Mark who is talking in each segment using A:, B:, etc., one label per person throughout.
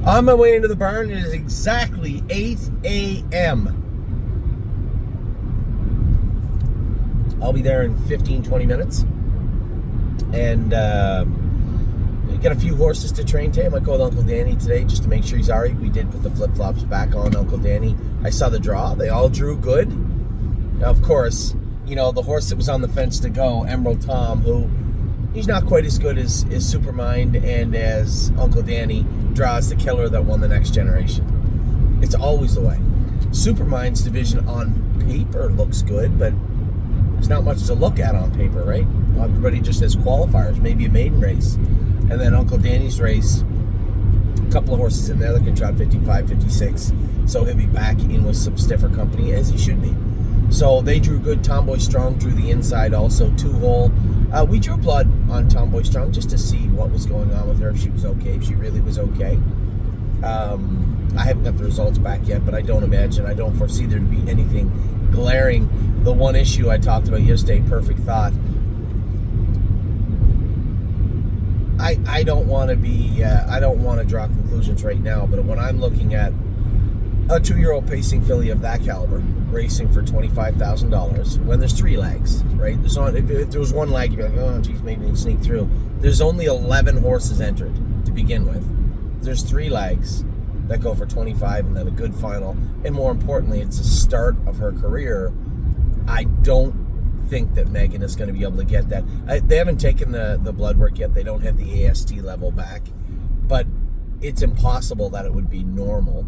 A: On my way into the barn, it is exactly 8 a.m. I'll be there in 15, 20 minutes. And got a few horses to train today. I might go with Uncle Danny today just to make sure he's all right. We did put the flip-flops back on Uncle Danny. I saw the draw. They all drew good. Now, of course, you know, the horse that was on the fence to go, Emerald Tom, who he's not quite as good as Supermind and as Uncle Danny, draws the killer that won the Next Generation. It's always the way. Supermind's division on paper looks good, but there's not much to look at on paper, right? Everybody just has qualifiers, maybe a maiden race. And then Uncle Danny's race, a couple of horses in there that can trot 55, 56. So he'll be back in with some stiffer company, as he should be. So they drew good. Tomboy Strong drew the inside also, 2-hole. We drew blood on Tomboy Strong just to see what was going on with her, if she was okay, if she really was okay. I haven't got the results back yet, but I don't foresee there to be anything glaring. The one issue I talked about yesterday, Perfect Thought, I don't want to draw conclusions right now, but when I'm looking at a 2-year-old pacing filly of that caliber racing for $25,000, when there's 3 legs, right? There's not, if there was 1 leg, you'd be like, oh, geez, maybe they can sneak through. There's only 11 horses entered to begin with. There's 3 legs that go for 25 and then a good final. And more importantly, it's the start of her career. I don't think that Megan is going to be able to get that. They haven't taken the blood work yet. They don't have the AST level back, but it's impossible that it would be normal.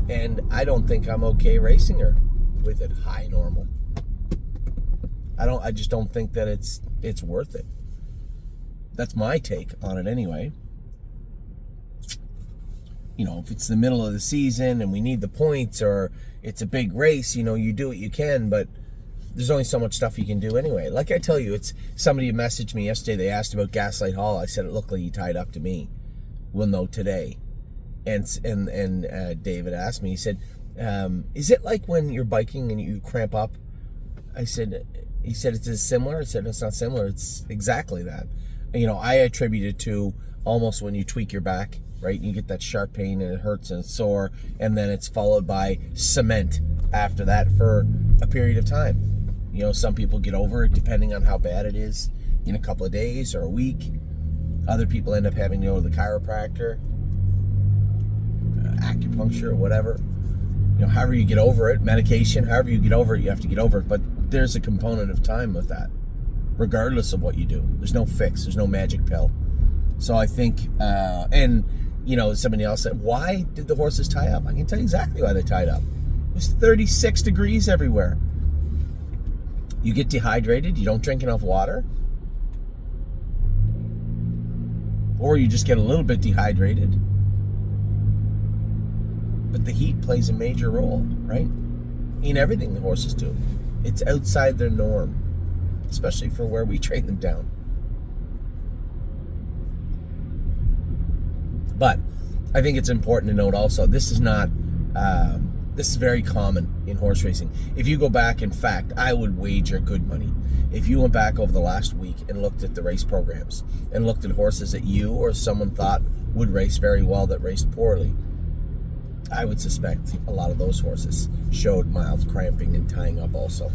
A: And I don't think I'm okay racing her with it high normal. I just don't think that it's worth it. That's my take on it anyway. You know, if it's the middle of the season and we need the points, or it's a big race, you know, you do what you can, but there's only so much stuff you can do anyway. Like I tell you, it's somebody messaged me yesterday. They asked about Gaslight Hall. I said it looked like he tied up to me. We'll know today. And David asked me. He said, "Is it like when you're biking and you cramp up?" He said, "It's similar." I said, "It's not similar. It's exactly that." And, you know, I attribute it to almost when you tweak your back, right? You get that sharp pain and it hurts and it's sore, and then it's followed by cement after that for a period of time. You know, some people get over it depending on how bad it is in a couple of days or a week. Other people end up having to go to the chiropractor, acupuncture, or whatever. You know, however you get over it, medication, however you get over it, you have to get over it. But there's a component of time with that, regardless of what you do. There's no fix. There's no magic pill. So I think, and, you know, somebody else said, why did the horses tie up? I can tell you exactly why they tied up. It was 36 degrees everywhere. You get dehydrated, you don't drink enough water, or you just get a little bit dehydrated. But the heat plays a major role, right? In everything the horses do. It's outside their norm, especially for where we train them down. But I think it's important to note also, this is not, this is very common in horse racing. If you go back, in fact, I would wager good money. If you went back over the last week and looked at the race programs and looked at horses that you or someone thought would race very well that raced poorly, I would suspect a lot of those horses showed mild cramping and tying up also.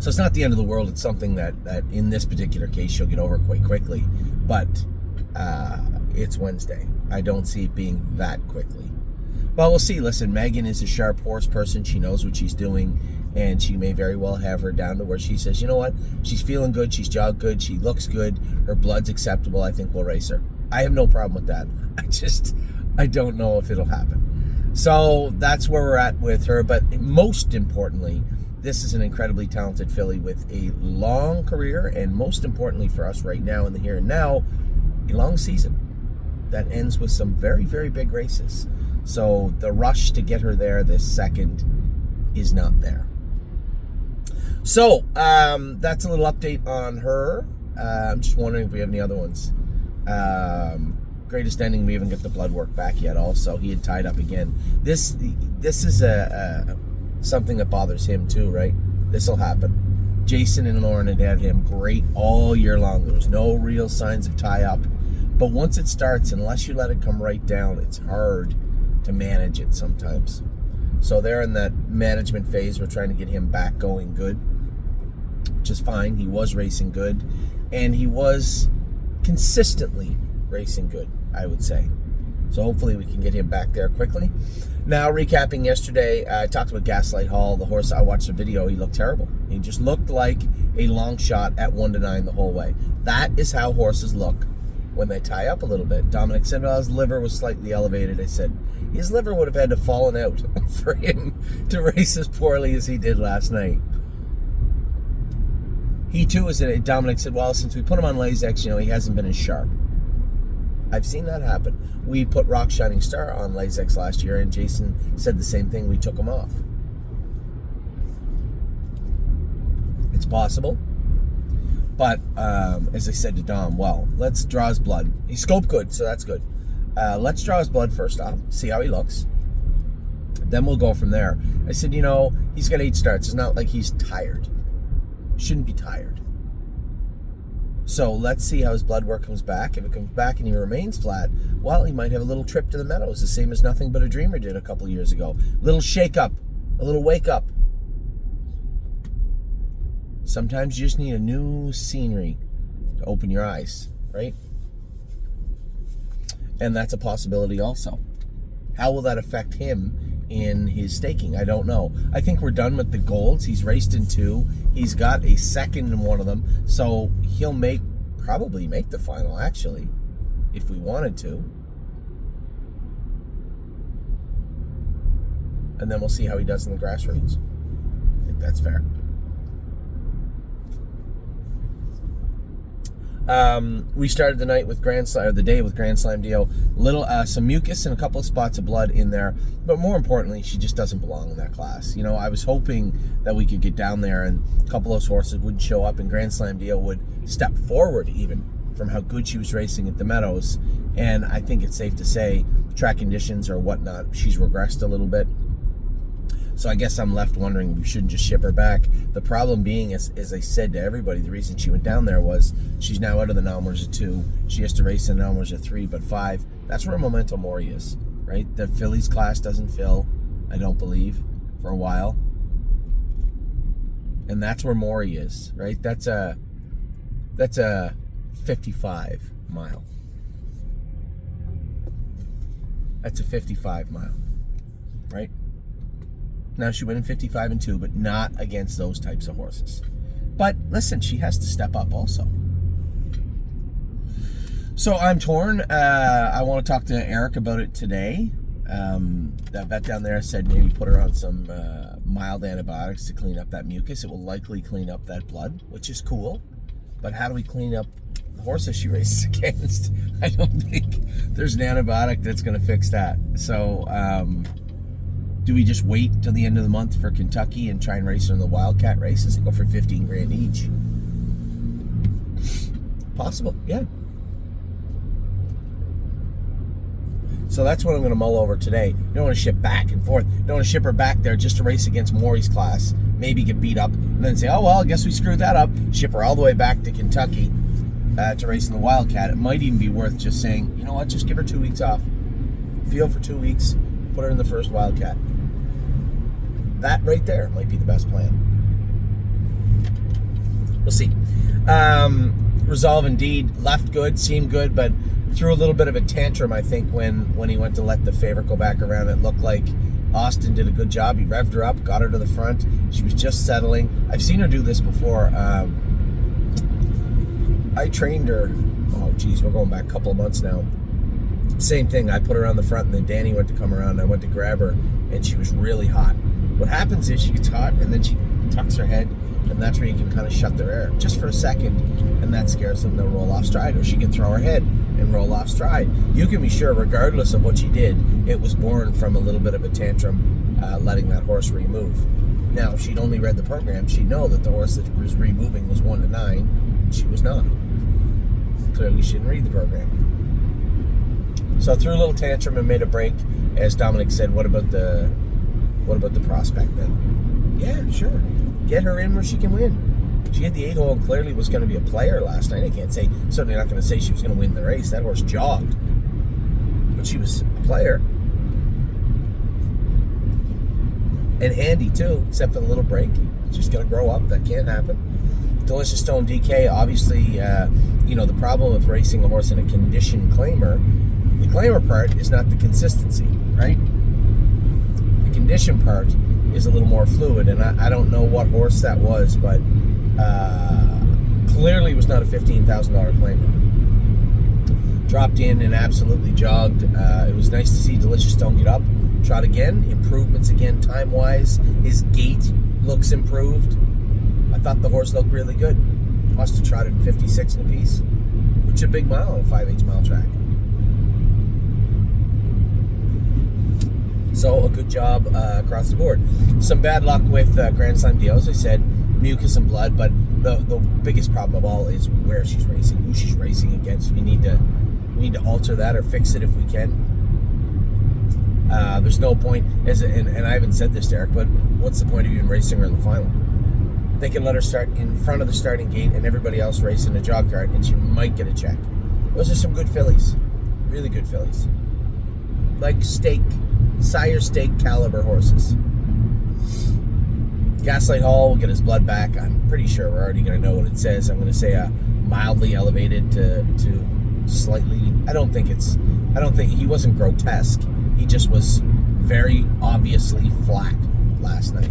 A: So it's not the end of the world. It's something that in this particular case you'll get over quite quickly. But it's Wednesday. I don't see it being that quickly. Well, we'll see. Listen, Megan is a sharp horse person. She knows what she's doing, and she may very well have her down to where she says, you know what? She's feeling good. She's jogged good. She looks good. Her blood's acceptable. I think we'll race her. I have no problem with that. I don't know if it'll happen. So that's where we're at with her. But most importantly, this is an incredibly talented filly with a long career, and most importantly for us right now in the here and now, a long season that ends with some very, very big races. So the rush to get her there this second is not there. So that's a little update on her. I'm just wondering if we have any other ones. Greatest Ending, we haven't got the blood work back yet also. He had tied up again. This is something that bothers him too, right? This will happen. Jason and Lauren had him great all year long. There was no real signs of tie up. But once it starts, unless you let it come right down, it's hard to manage it sometimes. So they're in that management phase. We're trying to get him back going good, which is fine. He was racing good, and he was consistently racing good, I would say. So hopefully we can get him back there quickly. Now, recapping yesterday, I talked about Gaslight Hall. The horse, I watched the video, he looked terrible. He just looked like a long shot at 1-9 the whole way. That is how horses look when they tie up a little bit. Dominic said, well, his liver was slightly elevated. I said, his liver would have had to fallen out for him to race as poorly as he did last night. He too is in it. Dominic said, well, since we put him on Lasix, he hasn't been as sharp. I've seen that happen. We put Rock Shining Star on Lasix last year, and Jason said the same thing. We took him off. It's possible. But as I said to Dom, well, let's draw his blood. He scoped good, so that's good. Let's draw his blood first off, see how he looks. Then we'll go from there. I said, he's got 8 starts. It's not like he's tired. Shouldn't be tired. So let's see how his blood work comes back. If it comes back and he remains flat, well, he might have a little trip to the meadows, the same as Nothing But a Dreamer did a couple years ago. Little shake up, a little wake up. Sometimes you just need a new scenery to open your eyes, right? And that's a possibility also. How will that affect him in his staking? I don't know. I think we're done with the golds. He's raced in 2. He's got a second in one of them. So he'll probably make the final, actually, if we wanted to. And then we'll see how he does in the grassroots. I think that's fair. We started the night with the day with Grand Slam Dio. Some mucus and a couple of spots of blood in there, but more importantly, she just doesn't belong in that class. I was hoping that we could get down there and a couple of those horses would show up and Grand Slam Dio would step forward even from how good she was racing at the Meadows. And I think it's safe to say track conditions or whatnot, she's regressed a little bit. So I guess I'm left wondering if we shouldn't just ship her back. The problem being, as I said to everybody, the reason she went down there was she's now out of the Nommers at 2. She has to race in the Nommers at 3, but 5. That's where Memento Mori is, right? The Phillies class doesn't fill, I don't believe, for a while. And that's where Mori is, right? That's a 55 mile. That's a 55 mile, right? Now, she went in 55 and 2, but not against those types of horses. But listen, she has to step up also. So I'm torn. I want to talk to Eric about it today. That vet down there said maybe put her on some mild antibiotics to clean up that mucus. It will likely clean up that blood, which is cool. But how do we clean up the horses she races against? I don't think there's an antibiotic that's going to fix that. So, do we just wait till the end of the month for Kentucky and try and race in the Wildcat races and go for $15,000 each? Possible, yeah. So that's what I'm going to mull over today. You don't want to ship back and forth. You don't want to ship her back there just to race against Maury's class, maybe get beat up, and then say, oh, well, I guess we screwed that up. Ship her all the way back to Kentucky to race in the Wildcat. It might even be worth just saying, you know what, just give her 2 weeks off. Feel for 2 weeks, put her in the first Wildcat. That right there might be the best plan. We'll see. Resolve indeed left good, seemed good, but threw a little bit of a tantrum, I think, when he went to let the favorite go back around. It looked like Austin did a good job. He revved her up, got her to the front. She was just settling. I've seen her do this before. I trained her, we're going back a couple of months now. Same thing, I put her on the front, and then Danny went to come around, and I went to grab her, and she was really hot. What happens is she gets hot, and then she tucks her head, and that's where you can kind of shut their air just for a second, and that scares them. They'll roll off stride, or she can throw her head and roll off stride. You can be sure, regardless of what she did, it was born from a little bit of a tantrum, letting that horse remove. Now, if she'd only read the program, she'd know that the horse that was removing was 1-9. She was not. Clearly, she didn't read the program. So I threw a little tantrum and made a break. As Dominic said, what about the prospect then? Yeah, sure. Get her in where she can win. She hit the 8-hole and clearly was going to be a player last night. I can't say, certainly not going to say she was going to win the race. That horse jogged. But she was a player. And handy too, except for the little break. She's going to grow up. That can't happen. Delicious Stone DK, obviously, the problem with racing a horse in a condition claimer, the claimer part is not the consistency, right? The condition part is a little more fluid, and I don't know what horse that was, but clearly was not a $15,000 claimer. Dropped in and absolutely jogged. It was nice to see Delicious Stone get up, trot again, improvements again time-wise. His gait looks improved. I thought the horse looked really good. Must have trotted 56 in a piece, which is a big mile on a 5/8 mile track. So a good job across the board. Some bad luck with Grand Slam deal, as I said, mucus and blood, but the biggest problem of all is where she's racing, who she's racing against. We need to alter that or fix it if we can. There's no point, and I haven't said this, Derek, but what's the point of even racing her in the final? They can let her start in front of the starting gate and everybody else race in a jog cart, and she might get a check. Those are some good fillies, really good fillies, like sire steak caliber horses. Gaslight Hall will get his blood back. I'm pretty sure we're already going to know what it says. I'm going to say a mildly elevated to slightly. I don't think he wasn't grotesque. He just was very obviously flat last night.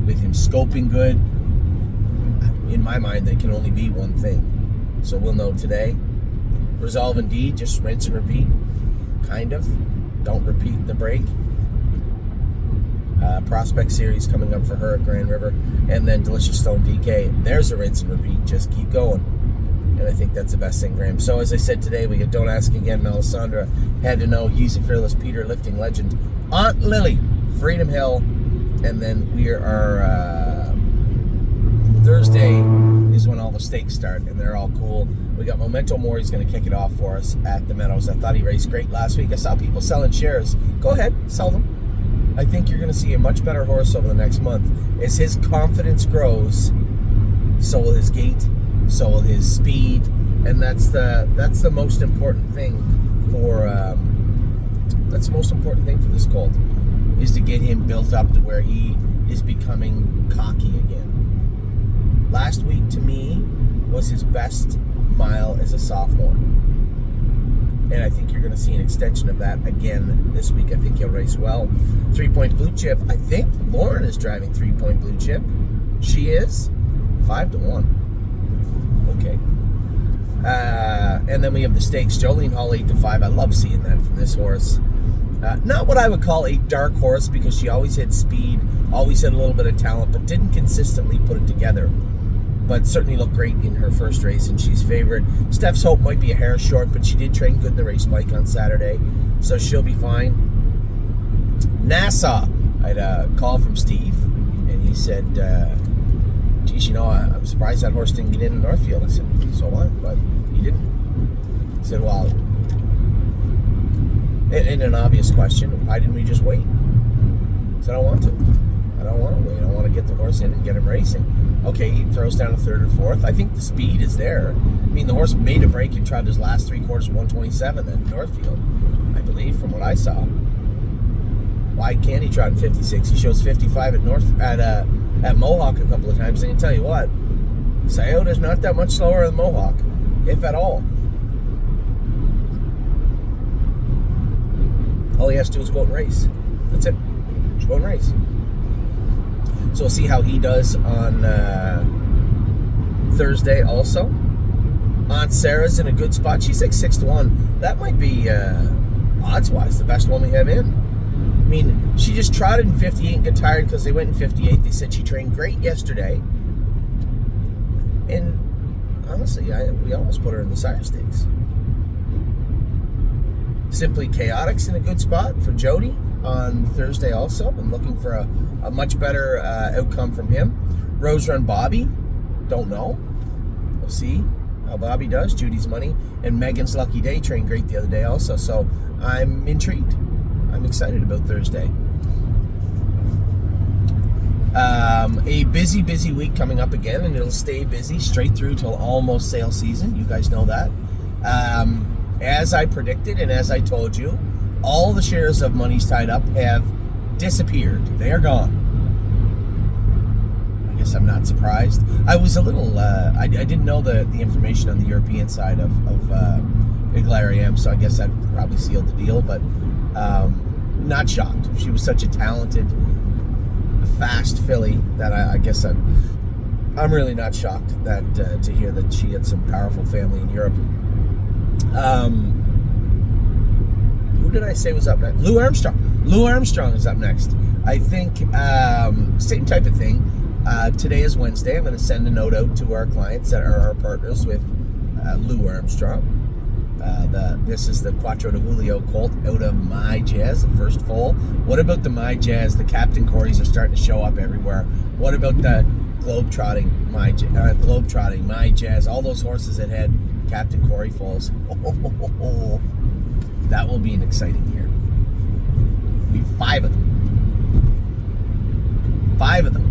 A: With him scoping good, in my mind, there can only be one thing. So we'll know today. Resolve Indeed, just rinse and repeat. Kind of. Don't repeat the break. Prospect Series coming up for her at Grand River. And then Delicious Stone DK. There's a rinse and repeat. Just keep going. And I think that's the best thing, Graham. So as I said today, we get Don't Ask Again. Melisandre had to know he's a fearless Peter lifting legend. Aunt Lily, Freedom Hill. And then we are Thursday is when all the stakes start, and they're all cool. We got Memento Mori's going to kick it off for us at the Meadows. I thought he raced great last week. I saw people selling shares. Go ahead, sell them. I think you're going to see a much better horse over the next month. As his confidence grows, so will his gait, so will his speed, and that's the most important thing for this colt, is to get him built up to where he is becoming cocky again. Last week, to me, was his best mile as a sophomore. And I think you're going to see an extension of that again this week. I think he'll race well. 3-point blue chip. I think Lauren is driving 3-point blue chip. She is 5-1. Okay. And then we have the stakes. Jolene Hall 8-5. I love seeing that from this horse. Not what I would call a dark horse, because she always had speed, always had a little bit of talent, but didn't consistently put it together. But certainly looked great in her first race, and she's favorite. Steph's Hope might be a hair short, but she did train good in the race bike on Saturday, so she'll be fine. Nassau, I had a call from Steve, and he said, geez, I'm surprised that horse didn't get in Northfield. I said, so what? But he didn't. He said, well, in an obvious question, why didn't we just wait? I said, I don't want to. I don't want to wait. I want to get the horse in and get him racing. Okay, he throws down a third or fourth. I think the speed is there. I mean, the horse made a break and tried his last 3 quarters 127 at Northfield, I believe, from what I saw. Why can't he trot in 56? He shows 55 at Mohawk a couple of times. And I can tell you what, Scioto's not that much slower than Mohawk, if at all. All he has to do is go and race. That's it. Just go and race. So we'll see how he does on Thursday also. Aunt Sarah's in a good spot. She's like 6-1. That might be, odds-wise, the best one we have in. I mean, she just trotted in 58 and got tired because they went in 58. They said she trained great yesterday. And honestly, we almost put her in the sire stakes. Simply Chaotic's in a good spot for Jody on Thursday also. I'm looking for a much better outcome from him. Rose Run Bobby, don't know. We'll see how Bobby does. Judy's Money and Megan's Lucky Day trained great the other day also. So I'm intrigued. I'm excited about Thursday. A busy week coming up again, and it'll stay busy straight through till almost sale season. You guys know that. As I predicted and as I told you, all the shares of Money's Tied Up have disappeared. They are gone. I guess I'm not surprised. I was a little, I didn't know the information on the European side of Iglariam, so I guess that probably sealed the deal, but not shocked. She was such a talented, fast filly that I guess I'm really not shocked that to hear that she had some powerful family in Europe. Who did I say was up next? Lou Armstrong. Lou Armstrong is up next. I think same type of thing. Today is Wednesday. I'm going to send a note out to our clients that are our partners with Lou Armstrong. This is the Quattro de Julio colt out of My Jazz, the first foal. What about the My Jazz? The Captain Corys are starting to show up everywhere. What about the Globetrotting My Jazz? All those horses that had Captain Cory foals. That will be an exciting year. There'll be 5 of them. 5 of them.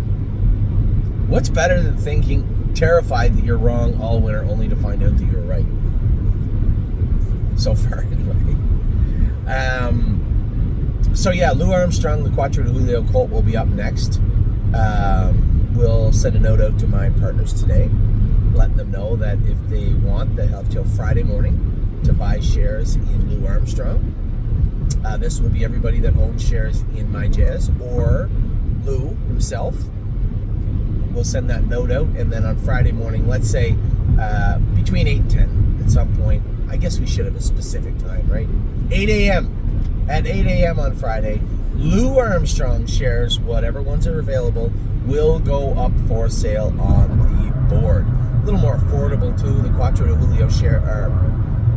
A: What's better than thinking, terrified that you're wrong all winter, only to find out that you're right? So far, anyway. So yeah, Lou Armstrong, the Quattro de Julio colt, will be up next. We'll send a note out to my partners today, letting them know that if they want, they have till Friday morning to buy shares in Lou Armstrong. This will be everybody that owns shares in My Jazz or Lou himself. We'll send that note out, and then on Friday morning, let's say between 8 and 10 at some point. I guess we should have a specific time, right? 8 a.m. At 8 a.m. on Friday, Lou Armstrong shares, whatever ones are available, will go up for sale on the board. A little more affordable too. The Quattro de Julio share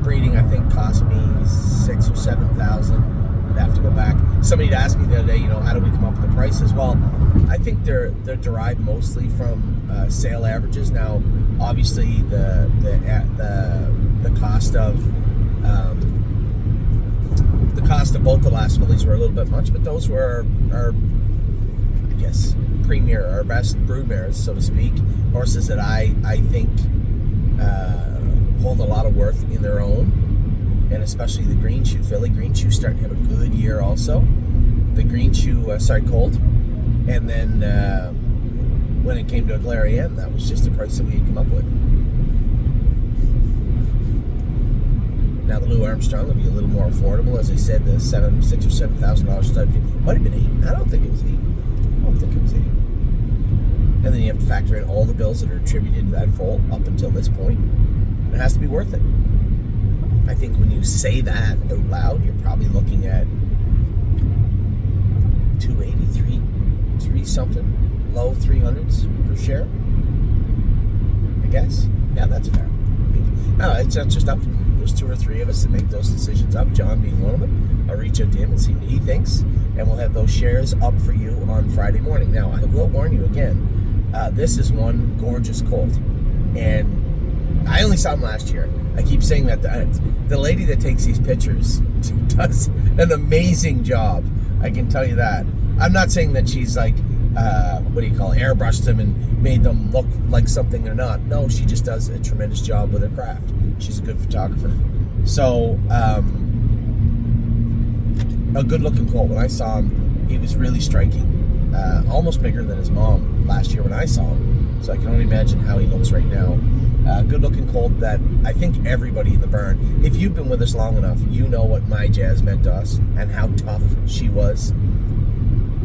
A: breeding, I think, cost me $6,000 or $7,000. I'd have to go back. Somebody had asked me the other day, how do we come up with the prices? Well, I think they're derived mostly from sale averages. Now, obviously, the cost of both the last fillies were a little bit much, but those were our I guess, premier, our best broodmares, so to speak. Horses that I think hold a lot of worth in their own, and especially the Green Shoe filly. Green Shoe's starting to have a good year also. The Green Shoe, colt. And then when it came to Iglariam, that was just the price that we had come up with. Now the Lou Armstrong will be a little more affordable, as I said. The $6,000 or $7,000 stud might have been $8,000. I don't think it was $8,000. And then you have to factor in all the bills that are attributed to that foal up until this point. It has to be worth it. I think when you say that out loud, you're probably looking at 283, 3 something, low 300s per share. I guess. Yeah, that's fair. No, it's not just up to me. There's 2 or 3 of us that make those decisions up, John being one of them. I'll reach out to him and see what he thinks, and we'll have those shares up for you on Friday morning. Now, I will warn you again, this is one gorgeous colt, and I only saw him last year. I keep saying that the lady that takes these pictures does an amazing job. I can tell you that. I'm not saying that she's like, airbrushed them and made them look like something they're not. No, she just does a tremendous job with her craft. She's a good photographer. So, a good-looking colt. When I saw him, he was really striking. Almost bigger than his mom last year when I saw him. So I can only imagine how he looks right now. Good-looking colt that I think everybody in the barn, if you've been with us long enough, you know what My Jazz meant to us and how tough she was.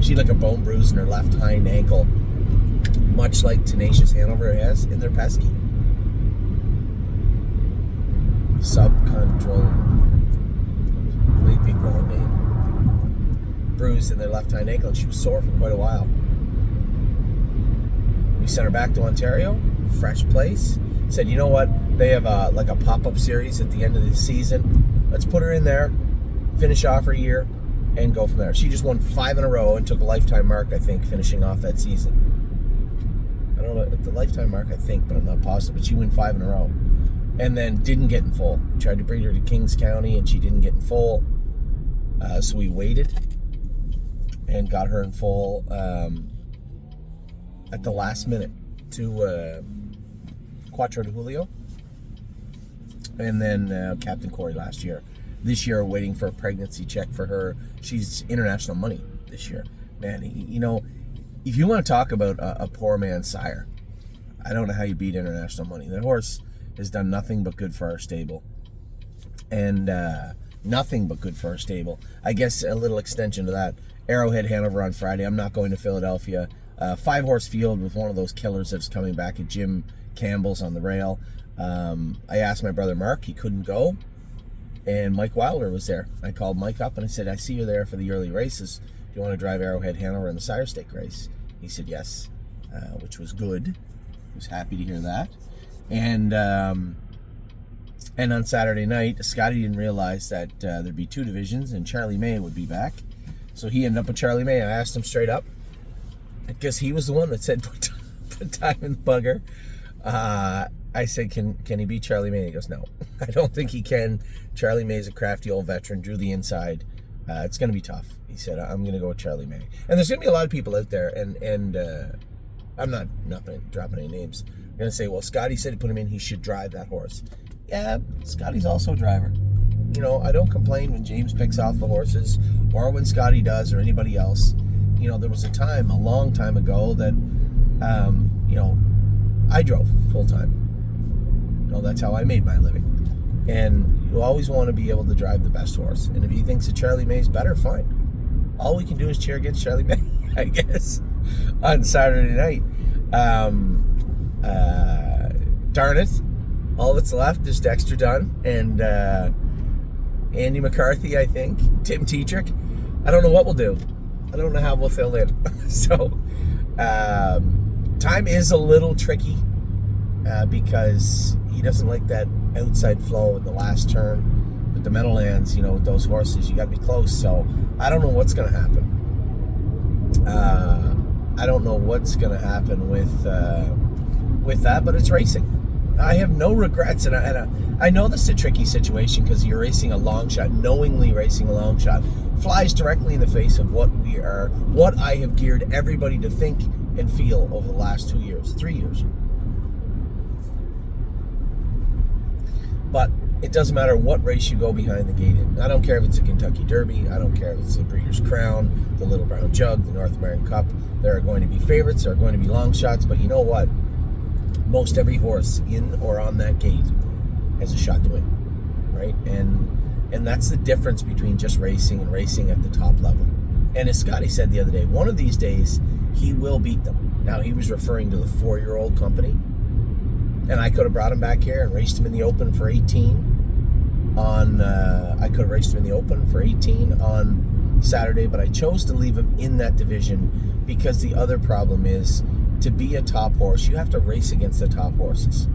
A: She had like a bone bruise in her left hind ankle, much like Tenacious Hanover has in their pesky. Subcontrol, really big long name. Bruise in their left hind ankle, and she was sore for quite a while. We sent her back to Ontario, fresh place. Said, you know what? They have a pop-up series at the end of the season. Let's put her in there, finish off her year, and go from there. She just won 5 in a row and took a lifetime mark, I think, finishing off that season. I don't know if the lifetime mark, I think, but I'm not positive. But she won 5 in a row, and then didn't get in full. We tried to breed her to Kings County, and she didn't get in full. So we waited and got her in full at the last minute to Quattro de Julio. And then Captain Corey last year. This year, waiting for a pregnancy check for her. She's international money this year. Man, you know, if you want to talk about a poor man's sire, I don't know how you beat international money. That horse has done nothing but good for our stable. And nothing but good for our stable. I guess a little extension to that. Arrowhead Hanover on Friday. I'm not going to Philadelphia. 5-horse field with one of those killers that's coming back at Jim Campbell's on the rail. I asked my brother Mark. He couldn't go. And Mike Wilder was there. I called Mike up and I said, I see you're there for the early races. Do you want to drive Arrowhead Hanover in the Sire Stake race? He said yes, which was good. I was happy to hear that. And on Saturday night, Scotty didn't realize that there'd be 2 divisions and Charlie May would be back. So he ended up with Charlie May. I asked him straight up, because he was the one that said put time in the bugger. I said, can he beat Charlie May? He goes, no, I don't think he can. Charlie May's a crafty old veteran, drew the inside. It's going to be tough. He said, I'm going to go with Charlie May. And there's going to be a lot of people out there, and I'm not dropping any names. I'm going to say, well, Scotty said to put him in, he should drive that horse. Yeah, Scotty's also a driver. You know, I don't complain when James picks off the horses or when Scotty does or anybody else. You know, there was a long time ago that, you know, I drove full time. You know, that's how I made my living. And you always want to be able to drive the best horse. And if he thinks that Charlie May's better, fine. All we can do is cheer against Charlie May, I guess, on Saturday night. Darn it. All that's left is Dexter Dunn and Andy McCarthy, I think. Tim Tetrick. I don't know what we'll do. I don't know how we'll fill in. So, time is a little tricky because he doesn't like that outside flow in the last turn. With the Meadowlands, you know, with those horses, you got to be close. So, I don't know what's going to happen. I don't know what's going to happen with that, but it's racing. I have no regrets, and I know this is a tricky situation because you're racing a long shot, knowingly racing a long shot, flies directly in the face of what I have geared everybody to think and feel over the last 3 years. But it doesn't matter what race you go behind the gate in. I don't care if it's a Kentucky Derby. I don't care if it's the Breeders' Crown, the Little Brown Jug, the North American Cup. There are going to be favorites. There are going to be long shots. But you know what? Most every horse in or on that gate has a shot to win, right? And that's the difference between just racing and racing at the top level. And as Scotty said the other day, one of these days he will beat them. Now he was referring to the 4-year-old company, and I could have brought him back here and raced him in the Open for 18 on. I could have raced him in the Open for 18 on Saturday, but I chose to leave him in that division because the other problem is, to be a top horse, you have to race against the top horses.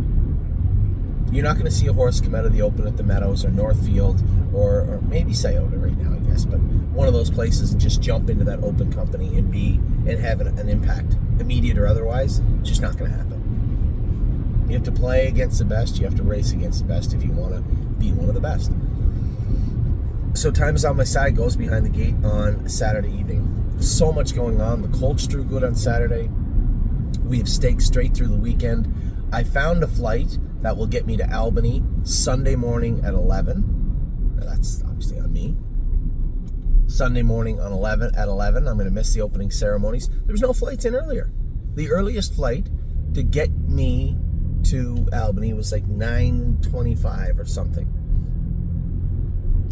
A: You're not going to see a horse come out of the Open at the Meadows or Northfield or maybe Scioto right now, I guess, but one of those places and just jump into that Open company and have an impact, immediate or otherwise. It's just not going to happen. You have to play against the best. You have to race against the best if you want to be one of the best. So Time Is On My Side goes behind the gate on Saturday evening. So much going on. The Colts drew good on Saturday. We have staked straight through the weekend. I found a flight that will get me to Albany Sunday morning at 11. Now that's obviously on me. Sunday morning at 11. I'm going to miss the opening ceremonies. There was no flights in earlier. The earliest flight to get me to Albany was like 9:25 or something.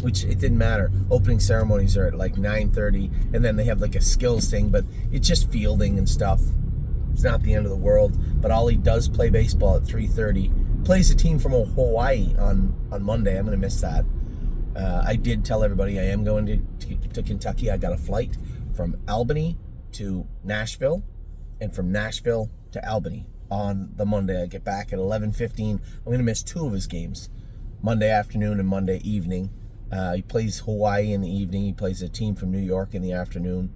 A: Which it didn't matter. Opening ceremonies are at like 9:30, and then they have like a skills thing, but it's just fielding and stuff. It's not the end of the world, but Ollie does play baseball at 3:30. Plays a team from Hawaii on Monday. I'm going to miss that. I did tell everybody I am going to Kentucky. I got a flight from Albany to Nashville, and from Nashville to Albany on the Monday. I get back at 11:15. I'm going to miss 2 of his games, Monday afternoon and Monday evening. He plays Hawaii in the evening. He plays a team from New York in the afternoon.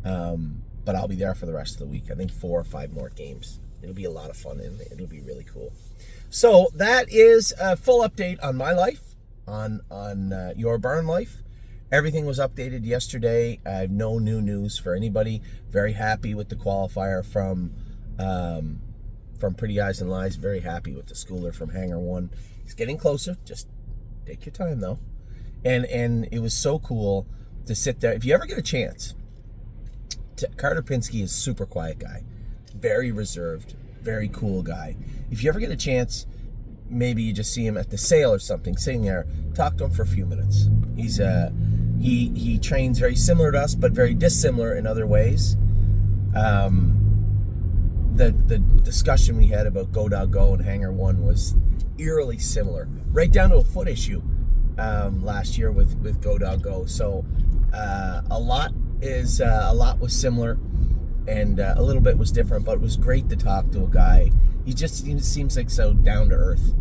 A: But I'll be there for the rest of the week. I think 4 or 5 more games. It'll be a lot of fun, and it'll be really cool. So that is a full update on my life, on your barn life. Everything was updated yesterday. I have no new news for anybody. Very happy with the qualifier from from Pretty Eyes and Lies. Very happy with the schooler from Hangar 1. He's getting closer. Just take your time, though. And it was so cool to sit there. If you ever get a chance, Carter Pinsky is a super quiet guy. Very reserved. Very cool guy. If you ever get a chance, maybe you just see him at the sale or something, sitting there, talk to him for a few minutes. He's he trains very similar to us, but very dissimilar in other ways. The discussion we had about Go Dog Go and Hangar 1 was eerily similar, right down to a foot issue last year with Go Dog Go. So a lot was similar, and a little bit was different, but it was great to talk to a guy. He seems like so down to earth.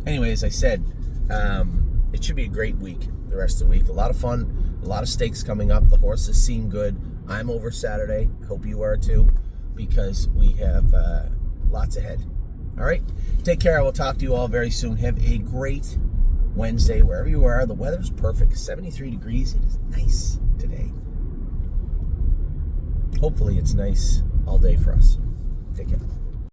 A: Anyway, as I said, it should be a great week, the rest of the week. A lot of fun, a lot of stakes coming up. The horses seem good. I'm over Saturday. I hope you are too, because we have lots ahead. All right, take care. I will talk to you all very soon. Have a great Wednesday, wherever you are. The weather's perfect, 73 degrees. It is nice today. Hopefully it's nice all day for us. Take care.